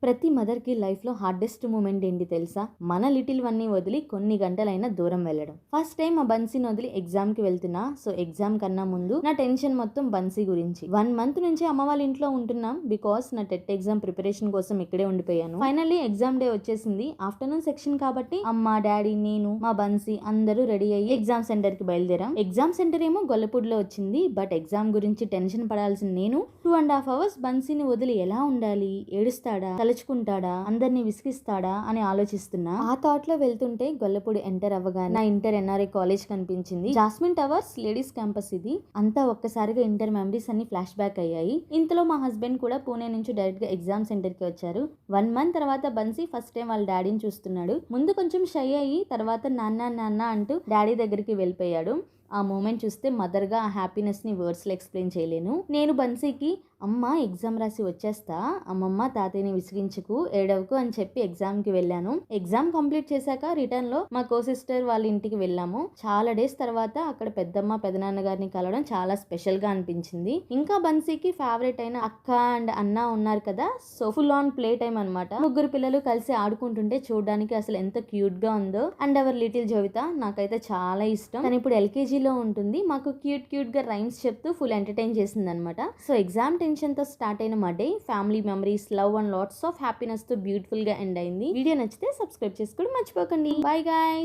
ప్రతి మదర్కి లైఫ్లో హార్డెస్ట్ మూమెంట్ ఏంటి తెలుసా? మన లిటిల్ వన్ని వదిలి కొన్ని గంటలైనా దూరం వెళ్ళడం. ఫస్ట్ టైం మా బన్సీని వదిలి ఎగ్జామ్కి వెళ్తున్నా. సో ఎగ్జామ్ కన్నా ముందు నా టెన్షన్ మొత్తం బన్సీ గురించి. 1 మంత్ నుంచి అమ్మ వాళ్ళ ఇంట్లో ఉంటున్నాం బికాస్ నా టెట్ ఎగ్జామ్ ప్రిపరేషన్ కోసం ఇక్కడే ఉండిపోయాను. ఫైనల్లీ ఎగ్జామ్ డే వచ్చేసింది. ఆఫ్టర్నూన్ సెక్షన్ కాబట్టి అమ్మ, డాడీ, నేను, మా బన్సీ అందరూ రెడీ అయ్యి ఎగ్జామ్ సెంటర్ కి బయలుదేరాం. ఎగ్జామ్ సెంటర్ ఏమో గొల్లపూడిలో వచ్చింది. బట్ ఎగ్జామ్ గురించి టెన్షన్ పడాల్సిన నేను 2.5 hours బన్సీని వదిలి ఎలా ఉండాలి? ఏడుస్తాడా, తలుచుకుంటాడా, అందరినీ విసిగిస్తాడా అని ఆలోచిస్తున్నా. ఆ థాట్ లో వెళ్తుంటే గొల్లపూడి ఎంటర్ అవ్వగానే నా ఇంటర్ ఎన్ఆర్ఐ కాలేజ్ కనిపించింది. జాస్మిన్ టవర్స్ లేడీస్ క్యాంపస్ ఇది. అంతా ఒక్కసారిగా ఇంటర్ మెమరీస్ అన్ని ఫ్లాష్ బ్యాక్ అయ్యాయి. ఇంతలో మా హస్బెండ్ కూడా పూణే నుంచి డైరెక్ట్ గా ఎగ్జామ్ సెంటర్ కి వచ్చారు. 1 month తర్వాత బన్సీ ఫస్ట్ టైం వాళ్ళ డాడీని చూస్తున్నాడు. ముందు కొంచెం షై అయ్యి తర్వాత నాన్న నాన్న అంటూ డాడీ దగ్గరికి వెళ్ళిపోయాడు. ఆ మూమెంట్ చూస్తే మదర్గా ఆ హ్యాపీనెస్ని వర్డ్స్లో ఎక్స్ప్లెయిన్ చేయలేను. నేను బన్సీకి అమ్మ ఎగ్జామ్ రాసి వచ్చేస్తా, అమ్మమ్మ తాతయ్యని విసిగించుకు, ఏడవకు అని చెప్పి ఎగ్జామ్కి వెళ్ళాను. ఎగ్జామ్ కంప్లీట్ చేశాక రిటర్న్లో మా కో సిస్టర్ వాళ్ళ ఇంటికి వెళ్ళాము. చాలా డేస్ తర్వాత అక్కడ పెద్దమ్మ పెదనాన్న గారిని కలవడం చాలా స్పెషల్గా అనిపించింది. ఇంకా బన్సీకి ఫేవరెట్ అయిన అక్క అండ్ అన్న ఉన్నారు కదా, so full on play time అనమాట. ముగ్గురు పిల్లలు కలిసి ఆడుకుంటుంటే చూడడానికి అసలు ఎంత క్యూట్గా ఉందో. అండ్ అవర్ లిటిల్ జోవిత నాకైతే చాలా ఇష్టం. తను ఇప్పుడు LKG లో ఉంటుంది. మాకు క్యూట్ గా రైమ్స్ చెప్తూ ఫుల్ ఎంటర్టైన్ చేసింది అనమాట. సో ఎగ్జామ్ టెన్షన్ తో స్టార్ట్ అయిన మా day family memories, love and lots of happiness తో బ్యూటిఫుల్ గా ఎండ్ అయింది. వీడియో నచ్చితే సబ్స్క్రైబ్ చేసుకోవడం మర్చిపోకండి. By guys.